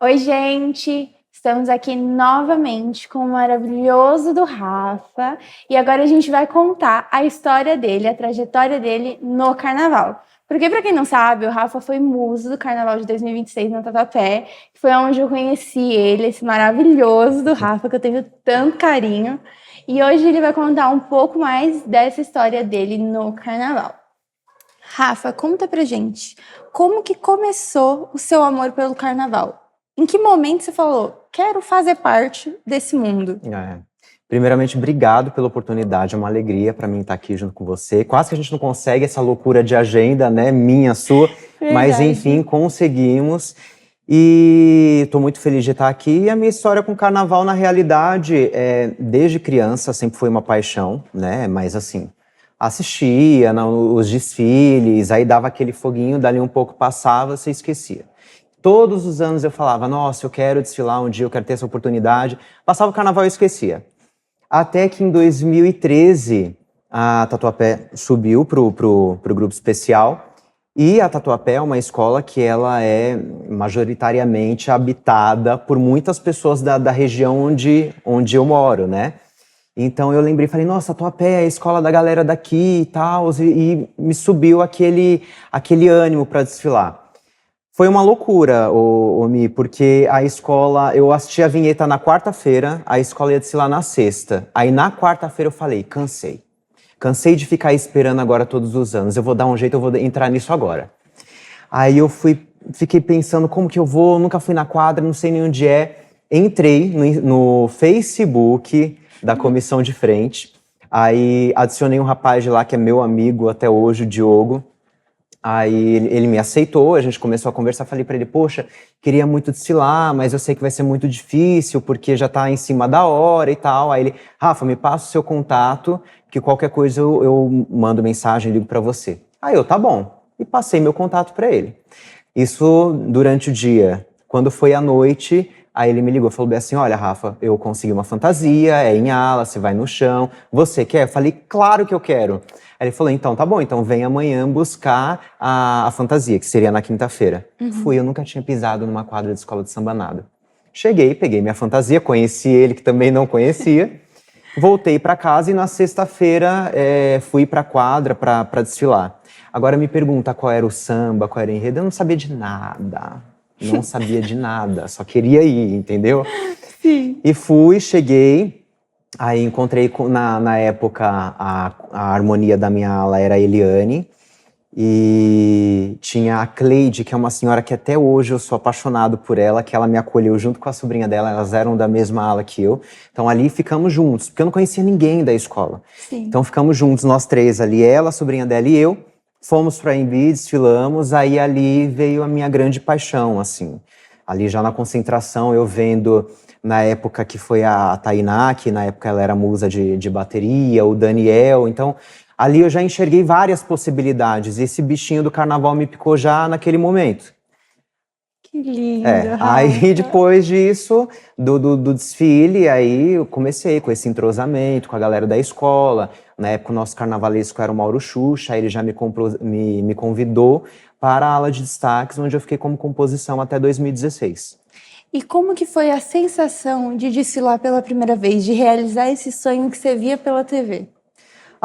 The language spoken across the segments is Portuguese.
Oi, gente! Estamos aqui novamente com o maravilhoso do Rafa e agora a gente vai contar a história dele, a trajetória dele no carnaval. Porque, para quem não sabe, o Rafa foi muso do carnaval de 2026 na Tatuapé, que foi onde eu conheci ele, esse maravilhoso do Rafa, que eu tenho tanto carinho. E hoje ele vai contar um pouco mais dessa história dele no carnaval. Rafa, conta pra gente, como que começou o seu amor pelo carnaval? Em que momento você falou, quero fazer parte desse mundo? Primeiramente, obrigado pela oportunidade, é uma alegria para mim estar aqui junto com você. Quase que a gente não consegue essa loucura de agenda, né, minha, sua, mas enfim, conseguimos. E estou muito feliz de estar aqui. E a minha história com o carnaval, na realidade, desde criança sempre foi uma paixão, né, mas assim, assistia os desfiles, aí dava aquele foguinho, dali um pouco passava, você esquecia. Todos os anos eu falava, nossa, eu quero desfilar um dia, eu quero ter essa oportunidade. Passava o carnaval e eu esquecia. Até que em 2013, a Tatuapé subiu pro grupo especial. E a Tatuapé é uma escola que ela é majoritariamente habitada por muitas pessoas da região onde eu moro, né? Então eu lembrei, falei, nossa, Tatuapé é a escola da galera daqui e tal. E me subiu aquele ânimo para desfilar. Foi uma loucura, Mi, porque a escola, eu assisti a vinheta na quarta-feira, a escola ia desfilar na sexta. Aí na quarta-feira eu falei, cansei. Cansei de ficar esperando agora todos os anos, eu vou dar um jeito, eu vou entrar nisso agora. Aí eu fiquei pensando como que eu vou, nunca fui na quadra, não sei nem onde é. Entrei no Facebook da comissão de frente, aí adicionei um rapaz de lá que é meu amigo até hoje, o Diogo. Aí ele me aceitou, a gente começou a conversar, falei pra ele, poxa, queria muito desfilar, mas eu sei que vai ser muito difícil, porque já tá em cima da hora e tal. Aí ele, Rafa, me passa o seu contato, que qualquer coisa eu mando mensagem, ligo pra você. Aí eu, tá bom. E passei meu contato pra ele. Isso durante o dia. Quando foi à noite, aí ele me ligou, falou bem assim, olha, Rafa, eu consegui uma fantasia, é em ala, você vai no chão, você quer? Eu falei, claro que eu quero. Aí ele falou, então tá bom, então vem amanhã buscar a fantasia, que seria na quinta-feira. Fui, eu nunca tinha pisado numa quadra de escola de samba nada. Cheguei, peguei minha fantasia, conheci ele, que também não conhecia, voltei pra casa e na sexta-feira fui pra quadra pra desfilar. Agora me pergunta qual era o samba, qual era o enredo, eu não sabia de nada. Não sabia de nada, só queria ir, entendeu? Sim. E fui, cheguei, aí encontrei na época a harmonia da minha ala era a Eliane, e tinha a Cleide, que é uma senhora que até hoje eu sou apaixonado por ela, que ela me acolheu junto com a sobrinha dela, elas eram da mesma ala que eu. Então ali ficamos juntos, porque eu não conhecia ninguém da escola. Sim. Então ficamos juntos, nós três ali, ela, a sobrinha dela e eu. Fomos para Embi, desfilamos, aí ali veio a minha grande paixão, assim. Ali já na concentração, eu vendo, na época que foi a Tainá, que na época ela era musa de bateria, o Daniel, então ali eu já enxerguei várias possibilidades, e esse bichinho do carnaval me picou já naquele momento. Que lindo, Aí depois disso, do desfile, aí eu comecei com esse entrosamento com a galera da escola. Na época o nosso carnavalesco era o Mauro Xuxa, aí ele já me convidou para a ala de destaques, onde eu fiquei como composição até 2016. E como que foi a sensação de desfilar pela primeira vez, de realizar esse sonho que você via pela TV?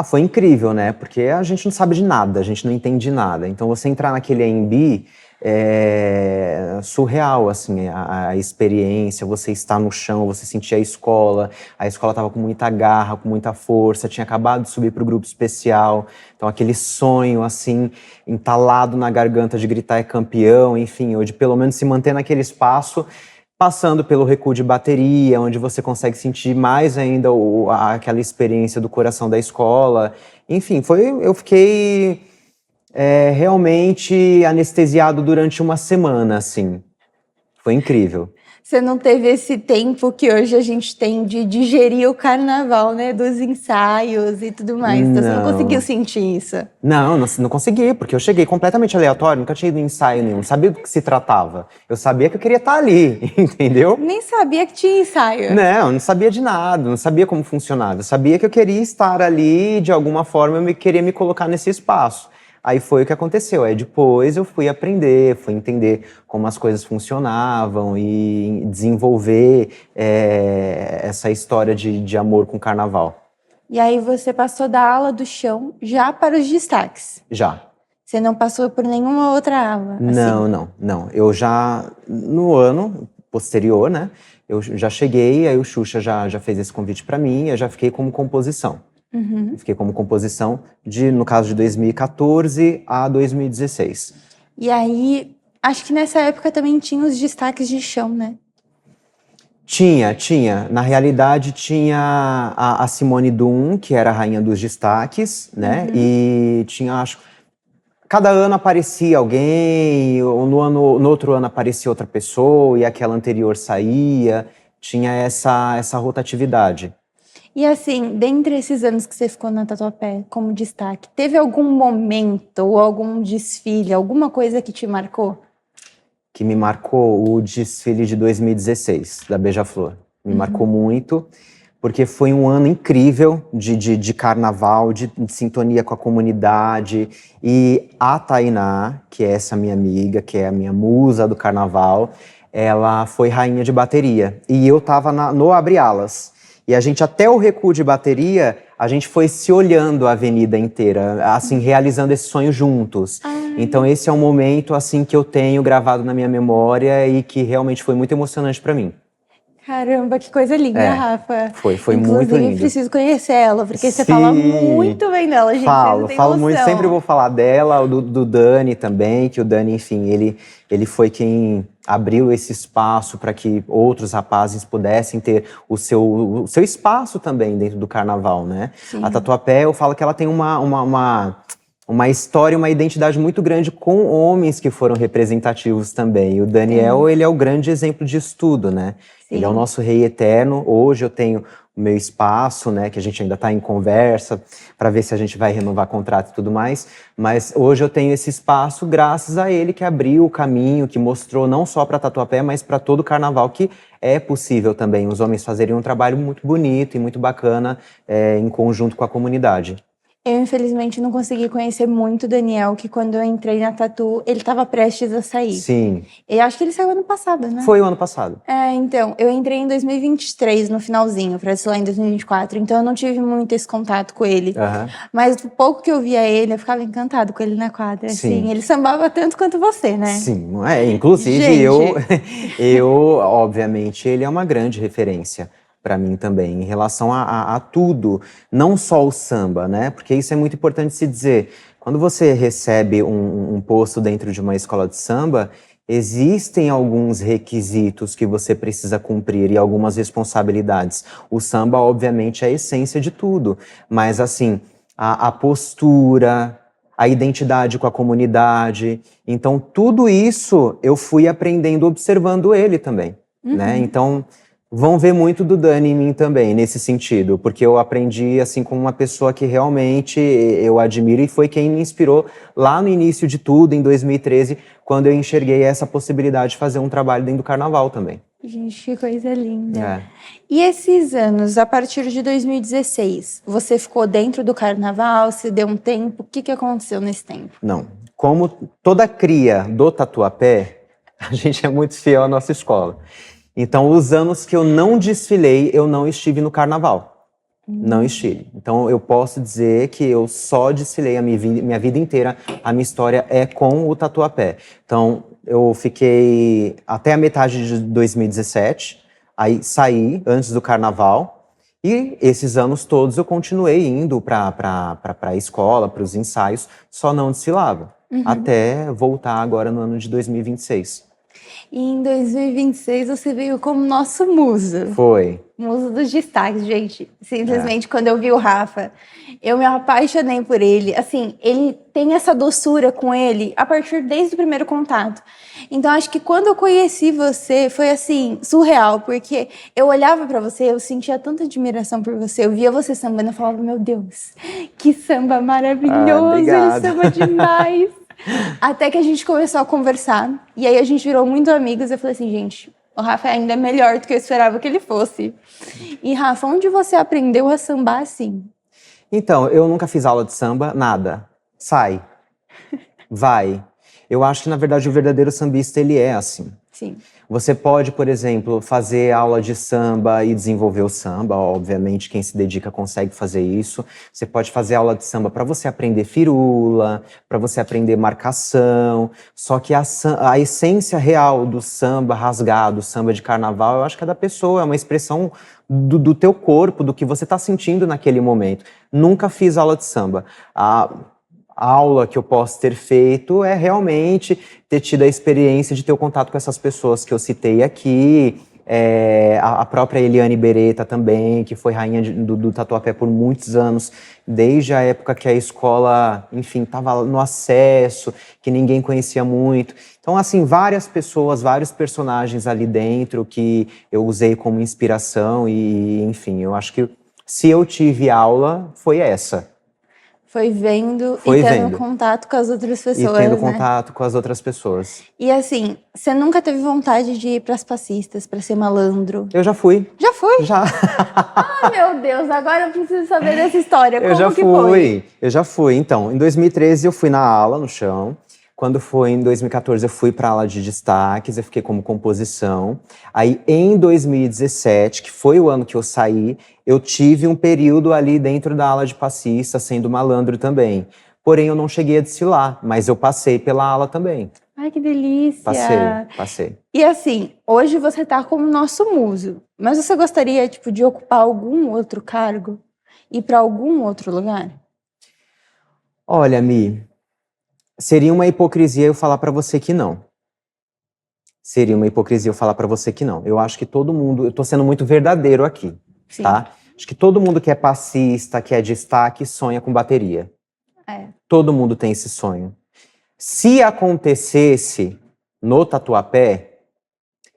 Foi incrível, né? Porque a gente não sabe de nada, a gente não entende nada. Então você entrar naquele AMB é surreal, assim, a experiência, você estar no chão, você sentir a escola estava com muita garra, com muita força, tinha acabado de subir para o grupo especial, então aquele sonho, assim, entalado na garganta de gritar é campeão, enfim, ou de pelo menos se manter naquele espaço, passando pelo recuo de bateria, onde você consegue sentir mais ainda aquela experiência do coração da escola, enfim, eu fiquei realmente anestesiado durante uma semana, assim. Foi incrível. Você não teve esse tempo que hoje a gente tem de digerir o carnaval, né? Dos ensaios e tudo mais. Então você não conseguiu sentir isso? Não consegui, porque eu cheguei completamente aleatório, nunca tinha ido em ensaio nenhum, não sabia do que se tratava. Eu sabia que eu queria estar ali, entendeu? Nem sabia que tinha ensaio. Não sabia de nada, não sabia como funcionava. Eu sabia que eu queria estar ali, de alguma forma eu queria me colocar nesse espaço. Aí foi o que aconteceu. Aí depois eu fui aprender, fui entender como as coisas funcionavam e desenvolver essa história de amor com o carnaval. E aí você passou da ala do chão já para os destaques. Já. Você não passou por nenhuma outra ala? Não. Eu já, no ano posterior, né? Eu já cheguei, aí o Xuxa já fez esse convite para mim, eu já fiquei como composição. Fiquei como composição no caso de 2014 a 2016. E aí, acho que nessa época também tinha os destaques de chão, né? Tinha. Na realidade, tinha a Simone Dum, que era a rainha dos destaques, né? E tinha, acho, cada ano aparecia alguém, ou no outro ano aparecia outra pessoa, e aquela anterior saía. Tinha essa rotatividade. E assim, dentre esses anos que você ficou na Tatuapé como destaque, teve algum momento ou algum desfile, alguma coisa que te marcou? Que me marcou o desfile de 2016, da Beija-Flor. Me marcou muito, porque foi um ano incrível de carnaval, de sintonia com a comunidade. E a Tainá, que é essa minha amiga, que é a minha musa do carnaval, ela foi rainha de bateria. E eu tava no Abre Alas. E a gente, até o recuo de bateria, a gente foi se olhando a avenida inteira, assim, realizando esse sonho juntos. Então esse é um momento, assim, que eu tenho gravado na minha memória e que realmente foi muito emocionante pra mim. Caramba, que coisa linda, Rafa. Foi Inclusive, muito lindo. Eu preciso conhecer ela, porque você fala muito bem dela, gente. Falo muito, sempre vou falar dela, do Dani também, que o Dani, enfim, ele foi quem abriu esse espaço para que outros rapazes pudessem ter o seu espaço também dentro do carnaval, né? Sim. A Tatuapé, eu falo que ela tem uma história, uma identidade muito grande com homens que foram representativos também. E o Daniel, ele é o grande exemplo disso tudo, né? Sim. Ele é o nosso rei eterno. Hoje eu tenho o meu espaço, né? Que a gente ainda está em conversa para ver se a gente vai renovar contrato e tudo mais. Mas hoje eu tenho esse espaço graças a ele, que abriu o caminho, que mostrou não só para Tatuapé, mas para todo o carnaval, que é possível também os homens fazerem um trabalho muito bonito e muito bacana em conjunto com a comunidade. Eu, infelizmente, não consegui conhecer muito o Daniel, que quando eu entrei na Tatu, ele estava prestes a sair. Sim. Eu acho que ele saiu ano passado, né? Foi o ano passado. Então, eu entrei em 2023, no finalzinho, pra desfilar em 2024, então eu não tive muito esse contato com ele. Mas o pouco que eu via ele, eu ficava encantado com ele na quadra, assim. Ele sambava tanto quanto você, né? Sim, inclusive eu, obviamente, ele é uma grande referência para mim também, em relação a tudo, não só o samba, né? Porque isso é muito importante se dizer. Quando você recebe um posto dentro de uma escola de samba, existem alguns requisitos que você precisa cumprir e algumas responsabilidades. O samba, obviamente, é a essência de tudo, mas assim, a postura, a identidade com a comunidade, então tudo isso eu fui aprendendo observando ele também, né? Então vão ver muito do Dani em mim também, nesse sentido, porque eu aprendi assim com uma pessoa que realmente eu admiro e foi quem me inspirou lá no início de tudo, em 2013, quando eu enxerguei essa possibilidade de fazer um trabalho dentro do carnaval também. Gente, que coisa linda. E esses anos, a partir de 2016, você ficou dentro do carnaval, se deu um tempo, o que aconteceu nesse tempo? Não, como toda cria do Tatuapé, a gente é muito fiel à nossa escola. Então, os anos que eu não desfilei, eu não estive no carnaval. Não estive. Então, eu posso dizer que eu só desfilei a minha vida inteira. A minha história é com o Tatuapé. Então, eu fiquei até a metade de 2017. Aí, saí antes do carnaval. E esses anos todos eu continuei indo para a escola, para os ensaios. Só não desfilava. Até voltar agora no ano de 2026. E em 2026 você veio como nosso muso. Foi. Muso dos destaques, gente. Simplesmente, quando eu vi o Rafa, eu me apaixonei por ele. Assim, ele tem essa doçura com ele a partir desde o primeiro contato. Então, acho que quando eu conheci você, foi assim, surreal. Porque eu olhava pra você, eu sentia tanta admiração por você. Eu via você sambando, eu falava, meu Deus, que samba maravilhoso, ele samba demais. Até que a gente começou a conversar, e aí a gente virou muito amigos. Eu falei assim, gente, o Rafa ainda é melhor do que eu esperava que ele fosse. E Rafa, onde você aprendeu a sambar assim? Então, eu nunca fiz aula de samba, nada. Sai. Vai. Eu acho que, na verdade, o verdadeiro sambista, ele é assim. Sim. Você pode, por exemplo, fazer aula de samba e desenvolver o samba. Obviamente, quem se dedica consegue fazer isso. Você pode fazer aula de samba para você aprender firula, para você aprender marcação. Só que a essência real do samba rasgado, samba de carnaval, eu acho que é da pessoa, é uma expressão do teu corpo, do que você está sentindo naquele momento. Nunca fiz aula de samba. A aula que eu posso ter feito é realmente ter tido a experiência de ter o contato com essas pessoas que eu citei aqui, a própria Eliane Beretta também, que foi rainha do Tatuapé por muitos anos, desde a época que a escola, enfim, estava no acesso, que ninguém conhecia muito. Então, assim, várias pessoas, vários personagens ali dentro que eu usei como inspiração e, enfim, eu acho que se eu tive aula, foi essa. Foi vendo Foi e tendo vendo. contato com as outras E pessoas, tendo né? contato com as outras pessoas. E assim, você nunca teve vontade de ir pras passistas, pra ser malandro? Eu já fui. Já foi? Já. Ah, meu Deus, agora eu preciso saber dessa história. Eu Como já que foi? fui. Eu já fui. Então, em 2013 eu fui na ala, no chão. Quando foi em 2014 eu fui para a ala de destaques, eu fiquei como composição. Aí em 2017, que foi o ano que eu saí, eu tive um período ali dentro da ala de passista, sendo malandro também. Porém, eu não cheguei a desfilar, mas eu passei pela ala também. Ai, que delícia! Passei. E assim, hoje você tá como nosso muso, mas você gostaria, tipo, de ocupar algum outro cargo? Ir para algum outro lugar? Olha, Mi, seria uma hipocrisia eu falar pra você que não. Seria uma hipocrisia eu falar pra você que não. Eu acho que todo mundo, eu tô sendo muito verdadeiro aqui, Sim. tá? Acho que todo mundo que é passista, que é destaque, sonha com bateria. É. Todo mundo tem esse sonho. Se acontecesse no Tatuapé,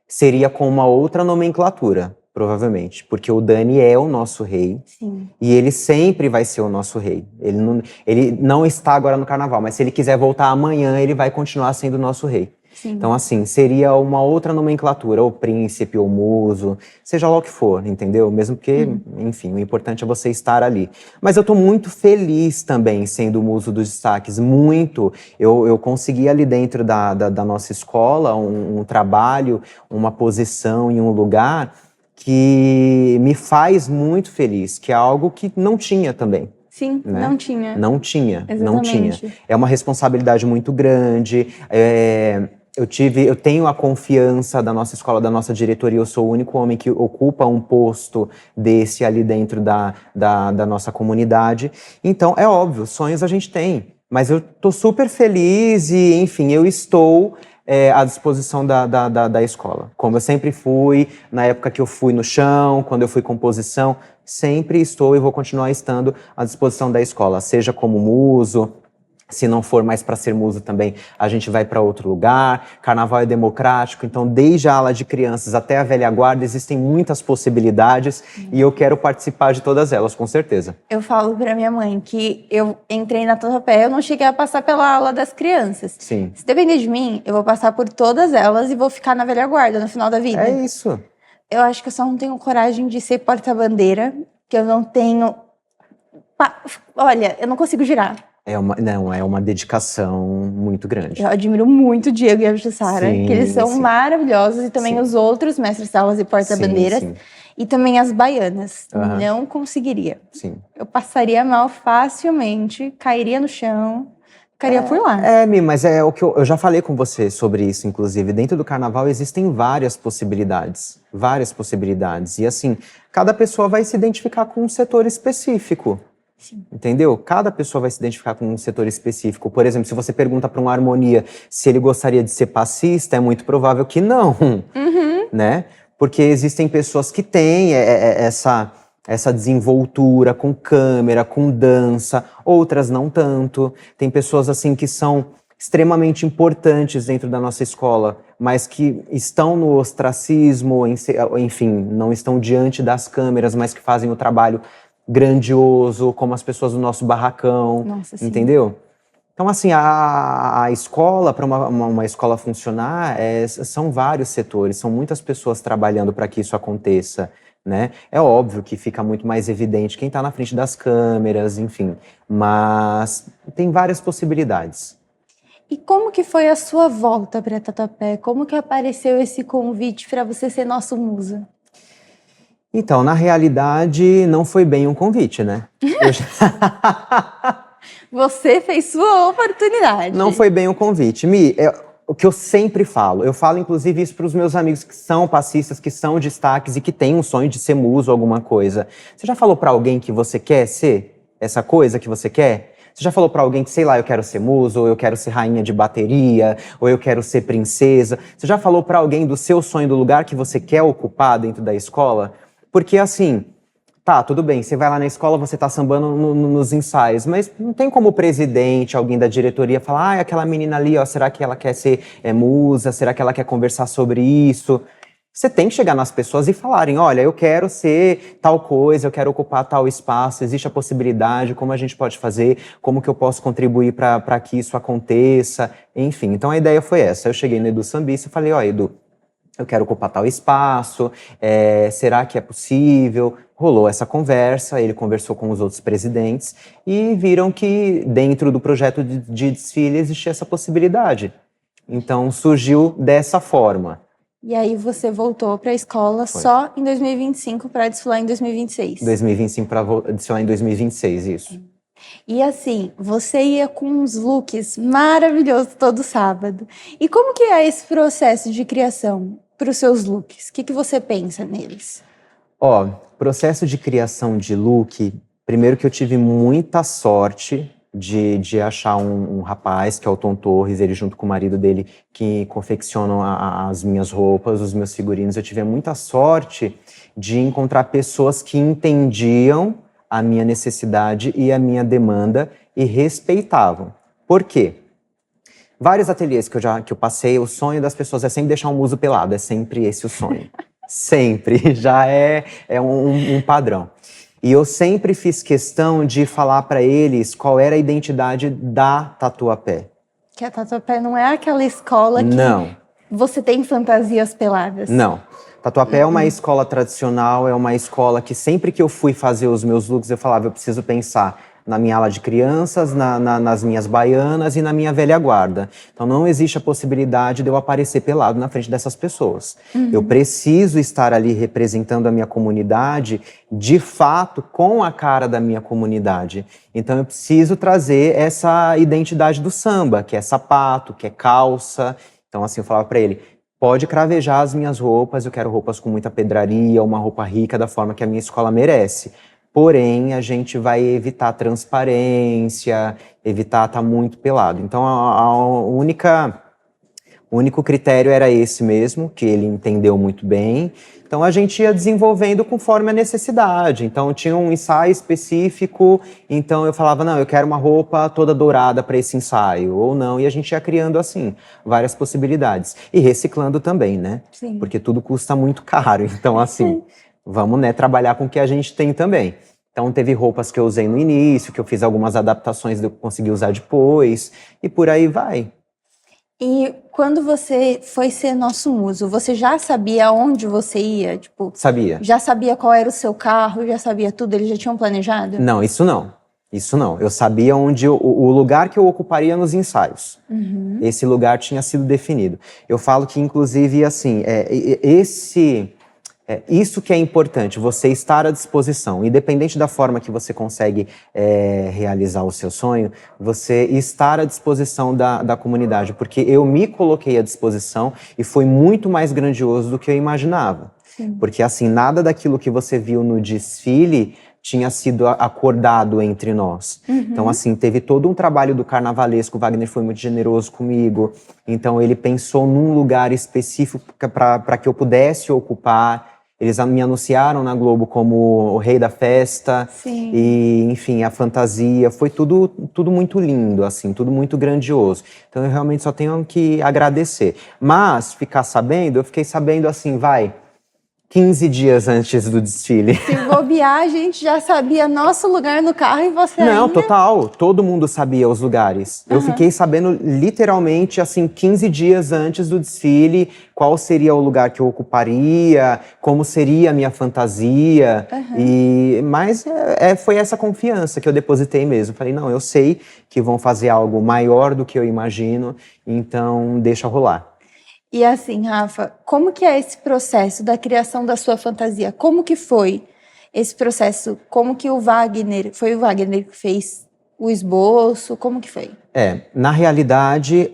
seria com uma outra nomenclatura, provavelmente. Porque o Dani é o nosso rei. Sim. E ele sempre vai ser o nosso rei. Ele não está agora no carnaval, mas se ele quiser voltar amanhã, ele vai continuar sendo o nosso rei. Sim. Então, assim, seria uma outra nomenclatura, ou príncipe, ou muso, seja lá o que for, entendeu? Mesmo que, enfim, o importante é você estar ali. Mas eu tô muito feliz também sendo o muso dos destaques, muito. Eu consegui ali dentro da nossa escola um trabalho, uma posição em um lugar que me faz muito feliz, que é algo que não tinha também. Sim, Né? não tinha. Não tinha, não tinha. Exatamente. É uma responsabilidade muito grande. Eu tenho a confiança da nossa escola, da nossa diretoria. Eu sou o único homem que ocupa um posto desse ali dentro da nossa comunidade. Então, é óbvio, sonhos a gente tem. Mas eu tô super feliz e, enfim, eu estou à disposição da escola. Como eu sempre fui, na época que eu fui no chão, quando eu fui composição, sempre estou e vou continuar estando à disposição da escola, seja como muso. Se não for mais para ser muso também, a gente vai para outro lugar. Carnaval é democrático, então desde a ala de crianças até a velha guarda existem muitas possibilidades e eu quero participar de todas elas, com certeza. Eu falo pra minha mãe que eu entrei na Tatuapé, eu não cheguei a passar pela ala das crianças. Sim. Se depender de mim, eu vou passar por todas elas e vou ficar na velha guarda no final da vida. É isso. Eu acho que eu só não tenho coragem de ser porta-bandeira, que eu não tenho... Olha, eu não consigo girar. É uma dedicação muito grande. Eu admiro muito o Diego e a Jussara, Sim, que eles são sim. maravilhosos, e também Sim. os outros mestres-salas e porta-bandeiras, Sim, e também as baianas. Aham. Não conseguiria. sim. Eu passaria mal facilmente, cairia no chão, ficaria por lá. Mi, mas é o que eu já falei com você sobre isso, inclusive. Dentro do carnaval existem várias possibilidades. Várias possibilidades. E assim, cada pessoa vai se identificar com um setor específico. Sim. Entendeu? Cada pessoa vai se identificar com um setor específico. Por exemplo, se você pergunta para um harmonia se ele gostaria de ser passista, é muito provável que não, né? Porque existem pessoas que têm essa desenvoltura com câmera, com dança, outras não tanto. Tem pessoas assim que são extremamente importantes dentro da nossa escola, mas que estão no ostracismo, enfim, não estão diante das câmeras, mas que fazem o trabalho grandioso, como as pessoas do nosso barracão. Nossa, sim. Entendeu? Então, assim, a escola, para uma escola funcionar, são vários setores, são muitas pessoas trabalhando para que isso aconteça, né? É óbvio que fica muito mais evidente quem está na frente das câmeras, enfim, mas tem várias possibilidades. E como que foi a sua volta para Tatuapé? Como que apareceu esse convite para você ser nosso muso? Então, na realidade, não foi bem um convite, né? Eu já- Você fez sua oportunidade. Não foi bem um convite. O que eu sempre falo, eu falo inclusive isso para os meus amigos que são passistas, que são destaques e que têm um sonho de ser muso ou alguma coisa. Você já falou para alguém que você quer ser essa coisa que você quer? Você já falou para alguém que, sei lá, eu quero ser muso, ou eu quero ser rainha de bateria, ou eu quero ser princesa? Você já falou para alguém do seu sonho, do lugar que você quer ocupar dentro da escola? Porque assim, tá, tudo bem, você vai lá na escola, você tá sambando nos ensaios, mas não tem como o presidente, alguém da diretoria falar, ah, aquela menina ali, ó, será que ela quer ser musa? Será que ela quer conversar sobre isso? Você tem que chegar nas pessoas e falarem, olha, eu quero ser tal coisa, eu quero ocupar tal espaço, existe a possibilidade, como a gente pode fazer, como que eu posso contribuir para que isso aconteça, enfim. Então a ideia foi essa, eu cheguei no Edu Sambista e falei, ó, Edu, eu quero ocupar tal espaço, será que é possível? Rolou essa conversa, ele conversou com os outros presidentes e viram que dentro do projeto de desfile existia essa possibilidade. Então surgiu dessa forma. E aí você voltou para a escola só em 2025 para desfilar em 2026. 2025 para desfilar em 2026, isso. E assim, você ia com uns looks maravilhosos todo sábado. E como que é esse processo de criação para os seus looks? O que você pensa neles? Ó, processo de criação de look, primeiro que eu tive muita sorte de achar um rapaz, que é o Tom Torres, ele junto com o marido dele, que confeccionam as minhas roupas, os meus figurinos. Eu tive muita sorte de encontrar pessoas que entendiam a minha necessidade e a minha demanda e respeitavam. Por quê? Vários ateliês que eu passei, o sonho das pessoas é sempre deixar um muso pelado, é sempre esse o sonho. Sempre, já é um padrão. E eu sempre fiz questão de falar para eles qual era a identidade da Tatuapé. Que a Tatuapé não é aquela escola que Não. Você tem fantasias peladas? Não. Tatuapé é uma escola tradicional, é uma escola que sempre que eu fui fazer os meus looks, eu falava, eu preciso pensar na minha ala de crianças, nas minhas baianas e na minha velha guarda. Então não existe a possibilidade de eu aparecer pelado na frente dessas pessoas. Eu preciso estar ali representando a minha comunidade, de fato, com a cara da minha comunidade. Então eu preciso trazer essa identidade do samba, que é sapato, que é calça. Então assim, eu falava para ele, pode cravejar as minhas roupas, eu quero roupas com muita pedraria, uma roupa rica da forma que a minha escola merece. Porém, a gente vai evitar transparência, evitar estar muito pelado. Então, o único critério era esse mesmo, que ele entendeu muito bem. Então, a gente ia desenvolvendo conforme a necessidade. Então, tinha um ensaio específico, então eu falava, não, eu quero uma roupa toda dourada para esse ensaio, ou não, e a gente ia criando, assim, várias possibilidades. E reciclando também, né? Sim. Porque tudo custa muito caro, então, assim... Vamos, né, trabalhar com o que a gente tem também. Então, teve roupas que eu usei no início, que eu fiz algumas adaptações que eu consegui usar depois, e por aí vai. E quando você foi ser nosso muso, você já sabia onde você ia? Tipo, Sabia? já sabia qual era o seu carro, já sabia tudo? Eles já tinham planejado? Não, isso não. Isso não. Eu sabia onde o lugar que eu ocuparia nos ensaios. Esse lugar tinha sido definido. Eu falo que, inclusive, assim, isso que é importante, você estar à disposição. Independente da forma que você consegue realizar o seu sonho, você estar à disposição da comunidade. Porque eu me coloquei à disposição e foi muito mais grandioso do que eu imaginava. Sim. Porque, assim, nada daquilo que você viu no desfile tinha sido acordado entre nós. Então, assim, teve todo um trabalho do carnavalesco, o Wagner foi muito generoso comigo, então ele pensou num lugar específico para que eu pudesse ocupar. Eles me anunciaram na Globo como o rei da festa. Sim. E, enfim, a fantasia, foi tudo muito lindo, assim, tudo muito grandioso. Então eu realmente só tenho que agradecer. Mas, ficar sabendo, eu fiquei sabendo assim, 15 dias antes do desfile. Se bobear, a gente já sabia nosso lugar no carro e você Não, ainda... total. Todo mundo sabia os lugares. Eu fiquei sabendo literalmente, assim, 15 dias antes do desfile, qual seria o lugar que eu ocuparia, como seria a minha fantasia. Mas foi essa confiança que eu depositei mesmo. Falei, não, eu sei que vão fazer algo maior do que eu imagino, então deixa rolar. E assim, Rafa, como que é esse processo da criação da sua fantasia? Como que foi esse processo? Como que foi o Wagner que fez o esboço? Como que foi? Na realidade,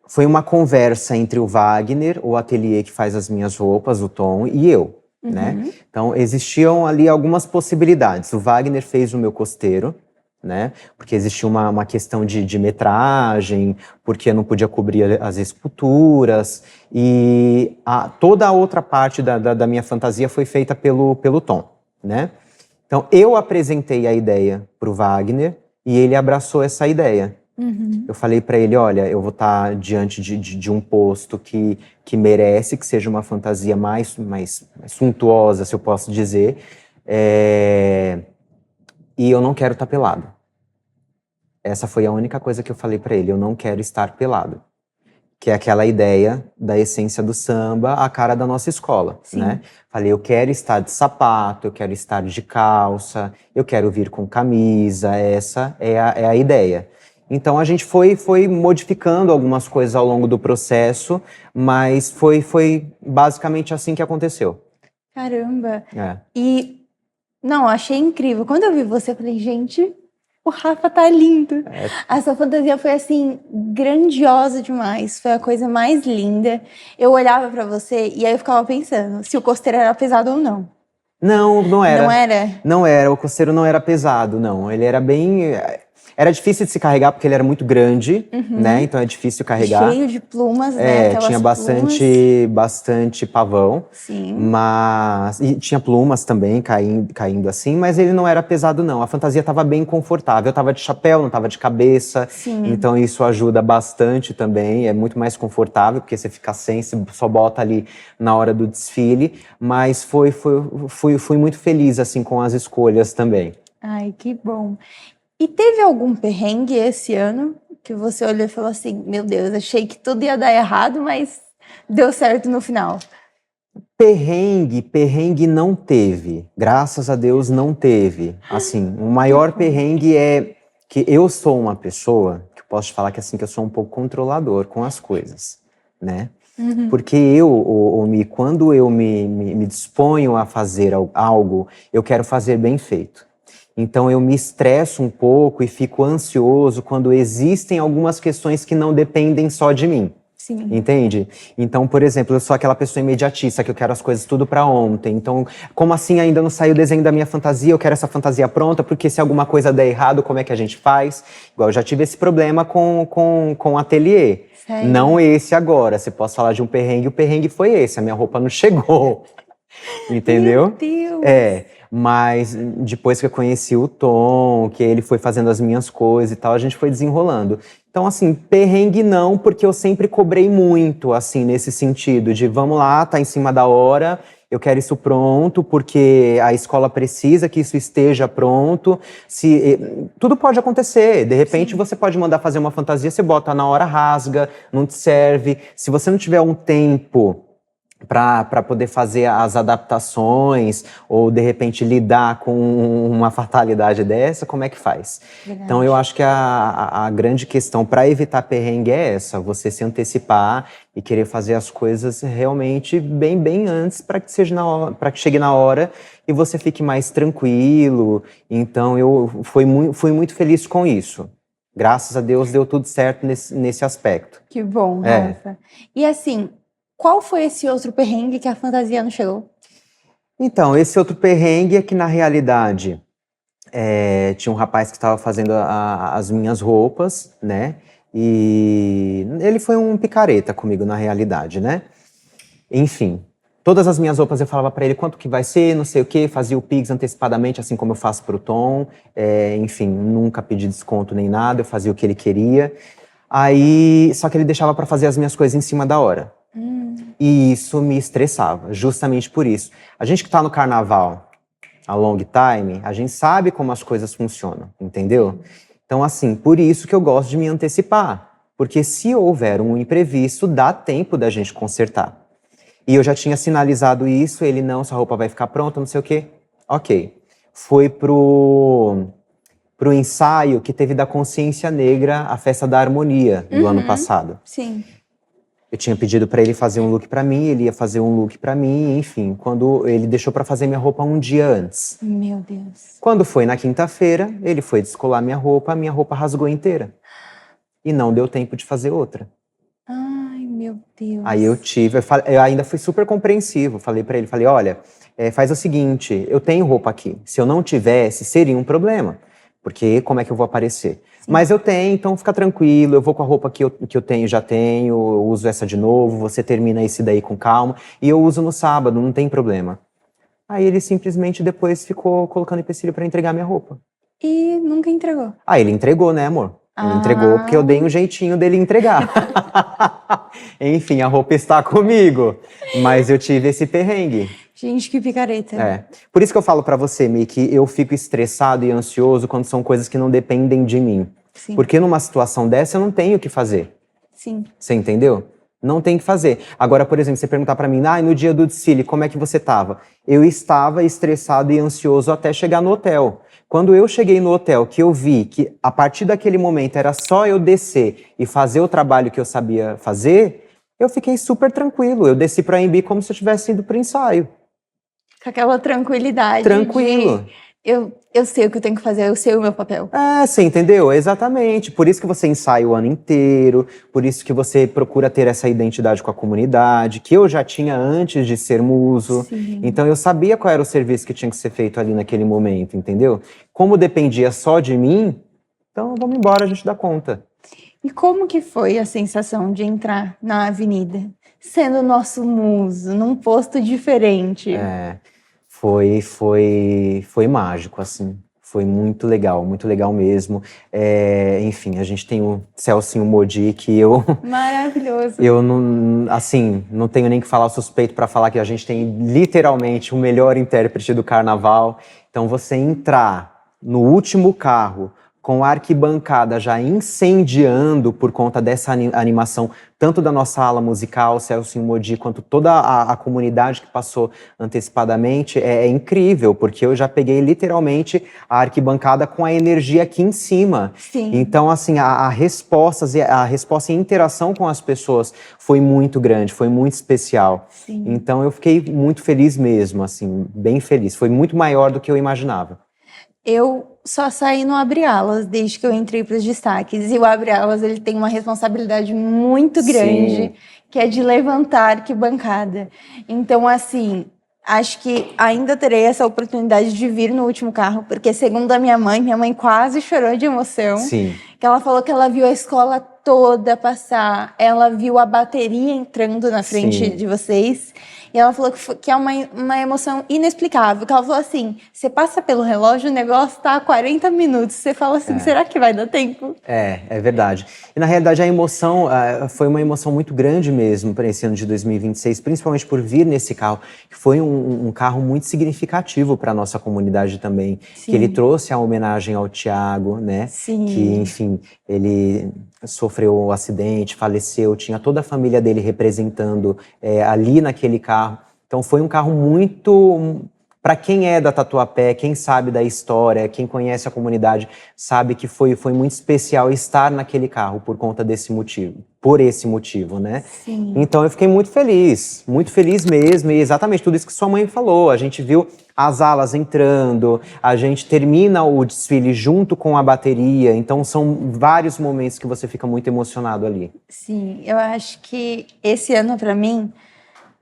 foi uma conversa entre o Wagner, o ateliê que faz as minhas roupas, o Tom, e eu, né? Então, existiam ali algumas possibilidades. O Wagner fez o meu costeiro, né? Porque existia uma questão de metragem, porque eu não podia cobrir as esculturas, e toda a outra parte da minha fantasia foi feita pelo Tom, né? Então, eu apresentei a ideia para o Wagner e ele abraçou essa ideia. Eu falei para ele, olha, eu vou estar diante de um posto que merece, que seja uma fantasia mais suntuosa, se eu posso dizer, e eu não quero estar pelado. Essa foi a única coisa que eu falei para ele, eu não quero estar pelado. Que é aquela ideia da essência do samba, a cara da nossa escola, né? Falei, eu quero estar de sapato, eu quero estar de calça, eu quero vir com camisa, essa é a ideia. Então a gente foi modificando algumas coisas ao longo do processo, mas foi basicamente assim que aconteceu. Caramba! Não, achei incrível. Quando eu vi você, eu falei, gente, o Rafa tá lindo. A sua fantasia foi, assim, grandiosa demais. Foi a coisa mais linda. Eu olhava pra você e aí eu ficava pensando se o costeiro era pesado ou não. Não era. Não era? Não era, o costeiro não era pesado, não. Ele era bem... Era difícil de se carregar porque ele era muito grande, né? Então é difícil carregar. Cheio de plumas, né? Aquelas Tinha bastante pavão. Sim. E tinha plumas também caindo assim, mas ele não era pesado, não. A fantasia estava bem confortável. Eu estava de chapéu, não estava de cabeça. Sim. Então isso ajuda bastante também. É muito mais confortável, porque você fica sem, você só bota ali na hora do desfile. Mas fui muito feliz assim com as escolhas também. Ai, que bom. E teve algum perrengue esse ano que você olhou e falou assim, meu Deus, achei que tudo ia dar errado, mas deu certo no final? Perrengue não teve. Graças a Deus não teve. Assim, o maior perrengue é que eu sou uma pessoa, que eu posso te falar que assim, que eu sou um pouco controlador com as coisas, né? Porque quando eu me disponho a fazer algo, eu quero fazer bem feito. Então eu me estresso um pouco e fico ansioso quando existem algumas questões que não dependem só de mim. Sim. Entende? Então, por exemplo, eu sou aquela pessoa imediatista que eu quero as coisas tudo pra ontem. Então, como assim ainda não saiu o desenho da minha fantasia? Eu quero essa fantasia pronta, porque se alguma coisa der errado, como é que a gente faz? Igual eu já tive esse problema com o ateliê. Sério? Não esse agora. Se posso falar de um perrengue, o perrengue foi esse. A minha roupa não chegou. Entendeu? Meu Deus! Mas depois que eu conheci o Tom, que ele foi fazendo as minhas coisas e tal, a gente foi desenrolando. Então, assim, perrengue não, porque eu sempre cobrei muito, assim, nesse sentido de vamos lá, tá em cima da hora, eu quero isso pronto, porque a escola precisa que isso esteja pronto. Tudo pode acontecer, de repente você pode mandar fazer uma fantasia, você bota na hora, rasga, não te serve. Se você não tiver um tempo para poder fazer as adaptações ou de repente lidar com uma fatalidade dessa, como é que faz? Verdade. Então eu acho que a grande questão para evitar perrengue é essa, você se antecipar e querer fazer as coisas realmente bem antes para que chegue na hora e você fique mais tranquilo. Então eu fui muito feliz com isso. Graças a Deus deu tudo certo nesse aspecto. Que bom, Rafa. E assim, qual foi esse outro perrengue que a fantasia não chegou? Então, esse outro perrengue é que, na realidade, tinha um rapaz que estava fazendo as minhas roupas, né? E ele foi um picareta comigo, na realidade, né? Enfim, todas as minhas roupas eu falava para ele quanto que vai ser, não sei o quê, fazia o Pix antecipadamente, assim como eu faço pro Tom. Enfim, nunca pedi desconto nem nada, eu fazia o que ele queria. Só que ele deixava para fazer as minhas coisas em cima da hora. E isso me estressava, justamente por isso. A gente que tá no carnaval a long time, a gente sabe como as coisas funcionam, entendeu? Então, assim, por isso que eu gosto de me antecipar. Porque se houver um imprevisto, dá tempo da gente consertar. E eu já tinha sinalizado isso, ele, não, sua roupa vai ficar pronta, não sei o quê. Ok. Foi pro ensaio que teve da Consciência Negra, a Festa da Harmonia, do ano passado. Sim. Eu tinha pedido pra ele fazer um look pra mim, ele ia fazer um look pra mim, enfim. Quando ele deixou pra fazer minha roupa um dia antes. Meu Deus. Quando foi na quinta-feira, ele foi descolar minha roupa rasgou inteira. E não deu tempo de fazer outra. Ai, meu Deus. Aí eu ainda fui super compreensivo, falei pra ele, olha, faz o seguinte, eu tenho roupa aqui, se eu não tivesse, seria um problema, porque como é que eu vou aparecer? Sim. Mas eu tenho, então fica tranquilo, eu vou com a roupa que eu tenho, já tenho, eu uso essa de novo, você termina esse daí com calma, e eu uso no sábado, não tem problema. Aí ele simplesmente depois ficou colocando empecilho pra entregar minha roupa. E nunca entregou? Ah, ele entregou, né, amor? Ele entregou porque eu dei um jeitinho dele entregar. Enfim, a roupa está comigo. Mas eu tive esse perrengue. Gente, que picareta. Por isso que eu falo pra você, Mi, que eu fico estressado e ansioso quando são coisas que não dependem de mim. Sim. Porque numa situação dessa eu não tenho o que fazer. Sim. Você entendeu? Não tem o que fazer. Agora, por exemplo, você perguntar pra mim, no dia do desfile, como é que você tava? Eu estava estressado e ansioso até chegar no hotel. Quando eu cheguei no hotel, que eu vi que a partir daquele momento era só eu descer e fazer o trabalho que eu sabia fazer, eu fiquei super tranquilo. Eu desci pra AMB como se eu tivesse ido pro ensaio. Com aquela tranquilidade. Tranquilo. Eu sei o que eu tenho que fazer, eu sei o meu papel. Você entendeu? Exatamente. Por isso que você ensaia o ano inteiro, por isso que você procura ter essa identidade com a comunidade, que eu já tinha antes de ser muso. Sim. Então eu sabia qual era o serviço que tinha que ser feito ali naquele momento, entendeu? Como dependia só de mim, então vamos embora, a gente dá conta. E como que foi a sensação de entrar na avenida, sendo o nosso muso, num posto diferente? Foi mágico, assim. Foi muito legal mesmo. Enfim, a gente tem o Celcinho Modi, que eu... Maravilhoso. Eu não, assim, não tenho nem que falar, suspeito para falar que a gente tem literalmente o melhor intérprete do carnaval. Então você entrar no último carro com a arquibancada já incendiando por conta dessa animação, tanto da nossa ala musical, Celcinho Modi, quanto toda a comunidade que passou antecipadamente, é incrível, porque eu já peguei literalmente a arquibancada com a energia aqui em cima. Sim. Então, assim, a resposta e interação com as pessoas foi muito grande, foi muito especial. Sim. Então, eu fiquei muito feliz mesmo, assim, bem feliz. Foi muito maior do que eu imaginava. Eu só saí no Abre Alas desde que eu entrei para os destaques. E o Abre Alas, ele tem uma responsabilidade muito grande, Sim. que é de levantar a arquibancada. Então, assim, acho que ainda terei essa oportunidade de vir no último carro, porque segundo a minha mãe quase chorou de emoção. Sim. Que ela falou que ela viu a escola toda passar, ela viu a bateria entrando na frente Sim. de vocês. E ela falou que é uma emoção inexplicável. Que ela falou assim, você passa pelo relógio, o negócio tá a 40 minutos. Você fala assim, será que vai dar tempo? É verdade. E na realidade a emoção foi uma emoção muito grande mesmo para esse ano de 2026, principalmente por vir nesse carro, que foi um carro muito significativo para a nossa comunidade também. Sim. Que ele trouxe a homenagem ao Thiago, né? Sim. Que, enfim, ele sofreu um acidente, faleceu, tinha toda a família dele representando ali naquele carro. Então foi um carro muito... Para quem é da Tatuapé, quem sabe da história, quem conhece a comunidade, sabe que foi muito especial estar naquele carro por conta desse motivo, por esse motivo, né? Sim. Então eu fiquei muito feliz mesmo, e exatamente tudo isso que sua mãe falou. A gente viu as alas entrando, a gente termina o desfile junto com a bateria, então são vários momentos que você fica muito emocionado ali. Sim, eu acho que esse ano para mim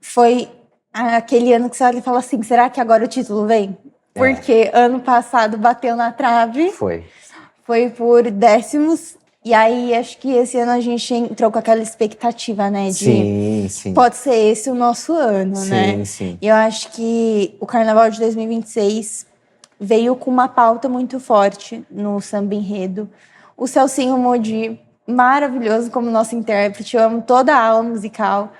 foi aquele ano que você fala assim, será que agora o título vem? Porque ano passado bateu na trave. Foi por décimos. E aí, acho que esse ano a gente entrou com aquela expectativa, né? Sim. Pode ser esse o nosso ano, né? Sim. E eu acho que o Carnaval de 2026 veio com uma pauta muito forte no samba enredo. O Celcinho Modi, maravilhoso como nosso intérprete. Eu amo toda a aula musical.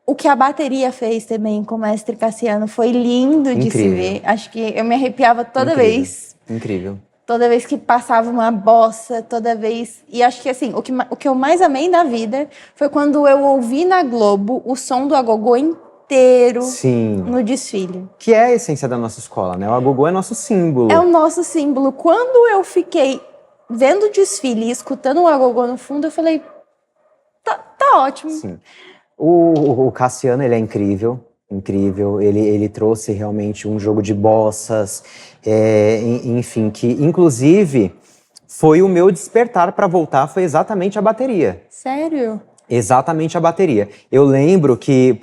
O que a bateria fez também com o mestre Cassiano foi lindo de se ver. Acho que eu me arrepiava toda vez. Incrível. Toda vez que passava uma bossa, toda vez... E acho que, assim, o que eu mais amei na vida foi quando eu ouvi na Globo o som do agogô inteiro no desfile. Que é a essência da nossa escola, né? O agogô é nosso símbolo. É o nosso símbolo. Quando eu fiquei vendo o desfile e escutando o agogô no fundo, eu falei, tá ótimo. Sim. O Cassiano, ele é incrível. Incrível, ele trouxe realmente um jogo de bossas, enfim, que inclusive foi o meu despertar para voltar, foi exatamente a bateria. Sério? Exatamente a bateria. Eu lembro que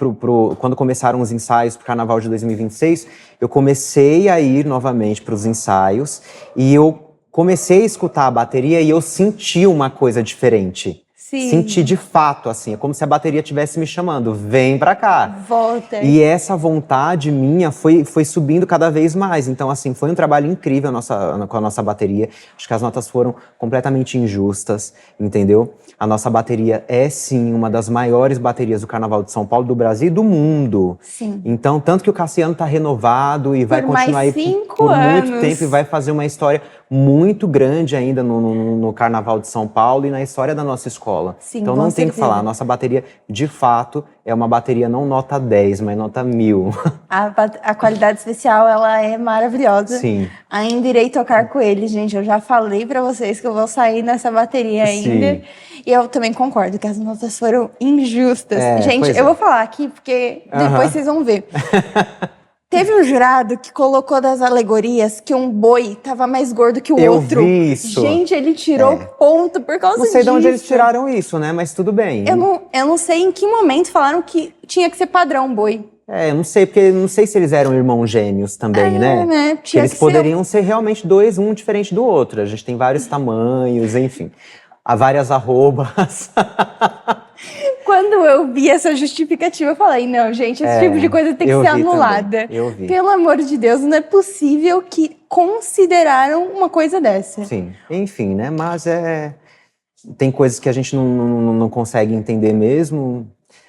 quando começaram os ensaios para o Carnaval de 2026, eu comecei a ir novamente para os ensaios e eu comecei a escutar a bateria e eu senti uma coisa diferente. Sim. Senti de fato, assim, é como se a bateria estivesse me chamando, vem pra cá. Volta. E essa vontade minha foi subindo cada vez mais. Então, assim, foi um trabalho incrível com a nossa bateria. Acho que as notas foram completamente injustas, entendeu? A nossa bateria é, sim, uma das maiores baterias do Carnaval de São Paulo, do Brasil e do mundo. Sim. Então, tanto que o Cassiano tá renovado e vai continuar aí por muito tempo e vai fazer uma história muito grande ainda no Carnaval de São Paulo e na história da nossa escola. Sim, então não tem o que falar, a nossa bateria de fato é uma bateria não nota 10, mas nota 1000. A qualidade especial, ela é maravilhosa. Sim. Ainda irei tocar com eles, gente. Eu já falei pra vocês que eu vou sair nessa bateria ainda. Sim. E eu também concordo que as notas foram injustas. Gente, eu vou falar aqui porque depois vocês vão ver. Teve um jurado que colocou das alegorias que um boi tava mais gordo que o outro. Eu vi isso. Gente, ele tirou ponto por causa disso. Não sei de onde eles tiraram isso, né? Mas tudo bem. Eu não sei em que momento falaram que tinha que ser padrão boi. Eu não sei, porque não sei se eles eram irmãos gêmeos também, né? Eles poderiam ser realmente dois, um diferente do outro. A gente tem vários tamanhos, enfim. Há várias arrobas. Quando eu vi essa justificativa, eu falei, não, gente, esse tipo de coisa tem que ser anulada. Eu vi. Pelo amor de Deus, não é possível que consideraram uma coisa dessa. Sim, enfim, né? Mas tem coisas que a gente não consegue entender mesmo.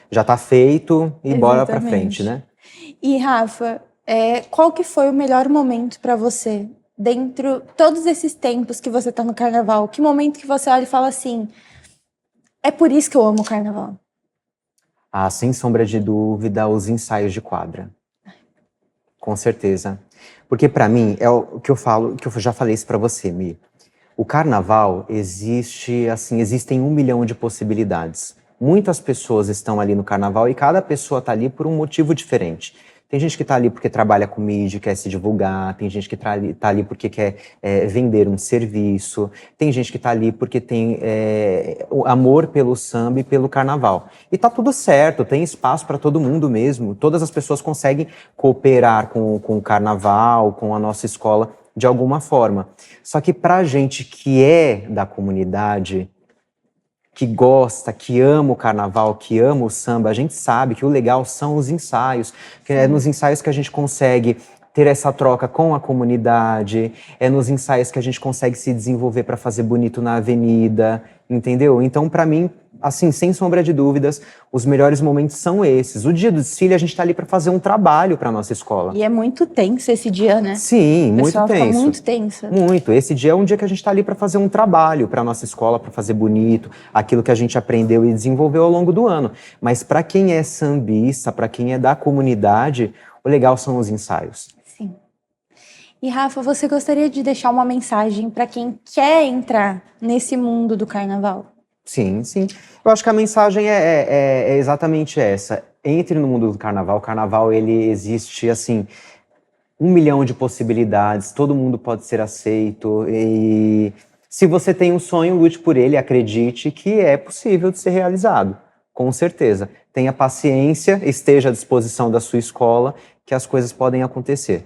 Já tá feito e bora pra frente, né? E, Rafa, qual que foi o melhor momento pra você? Dentro todos esses tempos que você tá no Carnaval, que momento que você olha e fala assim, é por isso que eu amo o Carnaval? Ah, sem sombra de dúvida, os ensaios de quadra. Com certeza. Porque pra mim, é o que eu falo, que eu já falei isso pra você, Mi. O Carnaval existem 1 milhão de possibilidades. Muitas pessoas estão ali no Carnaval e cada pessoa tá ali por um motivo diferente. Tem gente que tá ali porque trabalha com mídia, quer se divulgar. Tem gente que tá ali porque quer vender um serviço. Tem gente que tá ali porque tem o amor pelo samba e pelo carnaval. E tá tudo certo, tem espaço para todo mundo mesmo. Todas as pessoas conseguem cooperar com o carnaval, com a nossa escola, de alguma forma. Só que pra gente que é da comunidade, que gosta, que ama o carnaval, que ama o samba, a gente sabe que o legal são os ensaios, que é nos ensaios que a gente consegue ter essa troca com a comunidade, é nos ensaios que a gente consegue se desenvolver para fazer bonito na avenida, entendeu? Então, para mim, assim, sem sombra de dúvidas, os melhores momentos são esses. O dia do desfile, a gente tá ali para fazer um trabalho para nossa escola. E é muito tenso esse dia, né? Sim, muito tenso. O pessoal fica muito tenso. Muito. Esse dia é um dia que a gente tá ali para fazer um trabalho para nossa escola, para fazer bonito, aquilo que a gente aprendeu e desenvolveu ao longo do ano. Mas para quem é sambista, para quem é da comunidade, o legal são os ensaios. Sim. E Rafa, você gostaria de deixar uma mensagem para quem quer entrar nesse mundo do carnaval? Sim, sim. Eu acho que a mensagem é exatamente essa. Entre no mundo do carnaval. O carnaval, ele existe, assim, 1 milhão de possibilidades. Todo mundo pode ser aceito. E se você tem um sonho, lute por ele. Acredite que é possível de ser realizado. Com certeza. Tenha paciência, esteja à disposição da sua escola, que as coisas podem acontecer.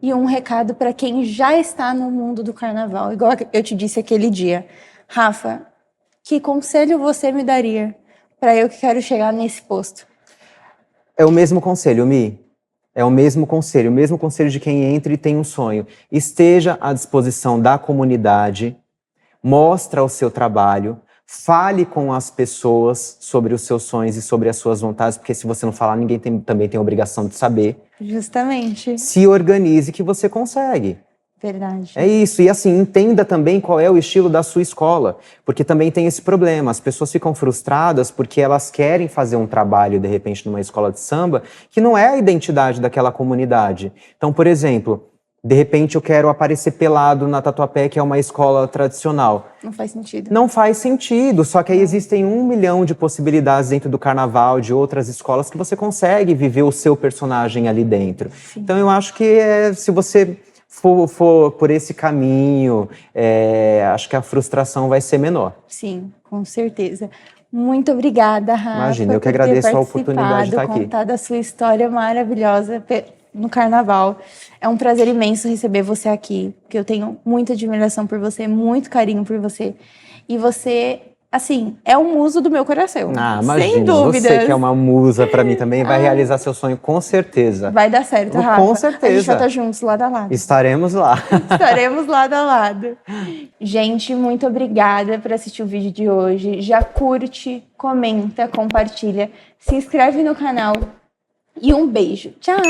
E um recado para quem já está no mundo do carnaval. Igual eu te disse aquele dia. Rafa, que conselho você me daria para eu que quero chegar nesse posto? É o mesmo conselho, Mi. É o mesmo conselho de quem entra e tem um sonho. Esteja à disposição da comunidade, mostra o seu trabalho, Fale com as pessoas sobre os seus sonhos e sobre as suas vontades, porque se você não falar, ninguém também tem a obrigação de saber. Justamente. Se organize que você consegue. Verdade. É isso, e assim, entenda também qual é o estilo da sua escola, porque também tem esse problema, as pessoas ficam frustradas porque elas querem fazer um trabalho, de repente, numa escola de samba, que não é a identidade daquela comunidade. Então, por exemplo, de repente eu quero aparecer pelado na Tatuapé, que é uma escola tradicional. Não faz sentido. Não faz sentido, só que aí existem 1 milhão de possibilidades dentro do carnaval, de outras escolas, que você consegue viver o seu personagem ali dentro. Sim. Então eu acho que se você for por esse caminho, acho que a frustração vai ser menor. Sim, com certeza. Muito obrigada, Rafa. Imagina, eu que por ter agradeço a oportunidade de estar aqui. contar da sua história maravilhosa no carnaval. É um prazer imenso receber você aqui, porque eu tenho muita admiração por você, muito carinho por você. E você, assim, é o muso do meu coração. Ah, sem imagina, dúvidas. você que é uma musa pra mim também, vai realizar seu sonho com certeza. Vai dar certo, Rafa. Com certeza. A gente vai estar juntos, lado a lado. Estaremos lá. Estaremos lado a lado. Gente, muito obrigada por assistir o vídeo de hoje. Já curte, comenta, compartilha, se inscreve no canal e um beijo. Tchau!